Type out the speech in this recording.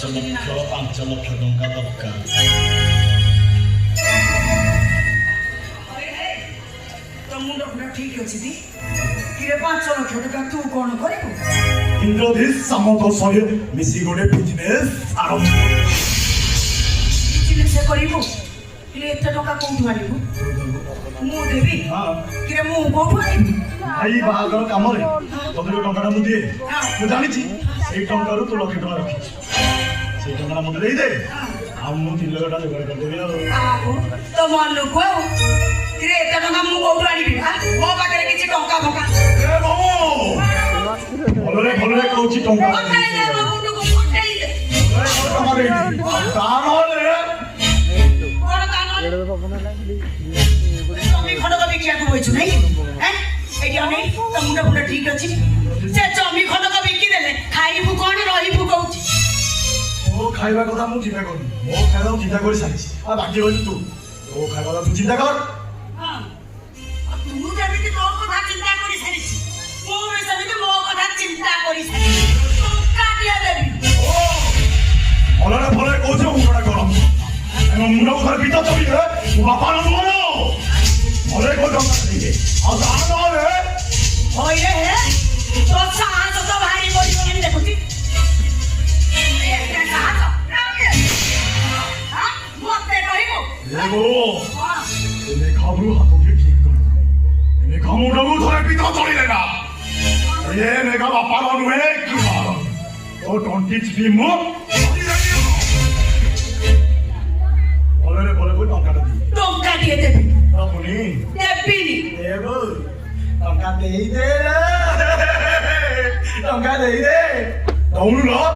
ପାଞ୍ଚ ଲକ୍ଷ ଟଙ୍କା ଦରକାର। ତୋ ମୁଣ୍ଡ ପୁରା ଠିକ ଅଛି ଟି? କିରେ 5 ଲକ୍ଷ ଟଙ୍କା ତୁ କଣ କରିବୁ? ଇନ୍ଦ୍ରଧୀଶ ସାମନ୍ତ ସହ ମିଶି ଗୋଟେ ବିଜନେସ୍ ଆରମ୍ଭ କରିବୁ। କିରେ ଏତେ ଟଙ୍କା କୋଉଠୁ ଆଣିବୁ? ମୁଁ ଦେବି। କିରେ ମୁଁ କୋଉଠୁ ଆଣିବି? ଭାଇ ବାହାଘର କାମରେ ତତେ ଯୋଉ ଟଙ୍କାଟା ମୁଁ ଦିଏ ମୁଁ ଜାଣିଛି ସେଇ ଟଙ୍କାରୁ ତୁ ଲକ୍ଷେ ଟଙ୍କା ରଖିଛୁ। ସେଇ ଟଙ୍କାଟା ମତେ ଦେଇଦେ ଆଉ ମୁଁ 3 ଲକ୍ଷ ଟଙ୍କା ଯୋଗାଡ଼ କରିଦେବି। ଆଉ ତୋ ମନକୁ ଆଉ କିରେ ଏତେ ଟଙ୍କା ମୁଁ କୋଉଠୁ ଆଣିବି? ମୋ ପାଖରେ କିଛି ଟଙ୍କା ଫଙ୍କା ଭଲରେ ଭଲରେ କହୁଛି ଟଙ୍କା ବିକିବାକୁ ବଇଛୁ ନାଇଁ? ଏଇଠି ଅନେଇ ତୋ ମୁଣ୍ଡ ଫୁଣ୍ଡ ଠିକ ଅଛି? ସେ ଜମି ଖଣ୍ଡକ ବିକି ଦେଲେ ଖାଇବୁ କଣ ରହିବୁ କୋଉଠି? ମୋ ଖାଇବା କଥା ମୁଁ ଚିନ୍ତା କରୁନି, ମୋ ଖାଇବା ମୁଁ ଚିନ୍ତା କରି ସାରିଛି। ଆଉ ବାକି ରହିଛି ତୁ, ତୋ ଖାଇବା କଥା ତୁ ଚିନ୍ତା କର। ତୁ ଯେମିତି ତୋ କଥା ଚିନ୍ତା କରି ସାରିଛି, ମୁଁ ବି ସେମିତି ମୋ କଥା ଚିନ୍ତା କରି ସାରିଛି। ଟଙ୍କା ଦିଅ ଦେବି। ଭଲରେ ଭଲରେ କହୁଛି ମୁଣ୍ଡଟା ଗରମ। ମୁଣ୍ଡ ଘରେ ପିତା ଚବିଲେ ମୋ ବାପା ନୁହଁ ଭଲରେ କହୁଛି ଟଙ୍କା ଦେଇଦେ। ଆଉ ତା ନହେଲେ ହଇରେ ହେ ତୋ ସାହସ ତ ଭାରି ବଢିଗଲାଣି ଦେଖୁଛି। ମତେ କହିବୁ ଖାବୁ ହାତ ଟିକେ ଠିକ କର। ମେଘା ମୁଣ୍ଡକୁ ଥରେ ପିତା ଚଳିଲେ ନା ଏ ମେଘା ବାପାର ନୁହେଁ କି ମାର ତୋ ଟଣ୍ଟି ଚିପି ମୁଁ ଭଲରେ ଭଲରେ କହୁଛି ଟଙ୍କାଟା ଦିଏ। ଟଙ୍କା ଟିକେ ଦେବି। ରଖୁନି ଦେବିନି। ଦେବୁ ଟଙ୍କା ଦେଇଦେ ଟଙ୍କା ଦେଇଦେ ଦଉନୁ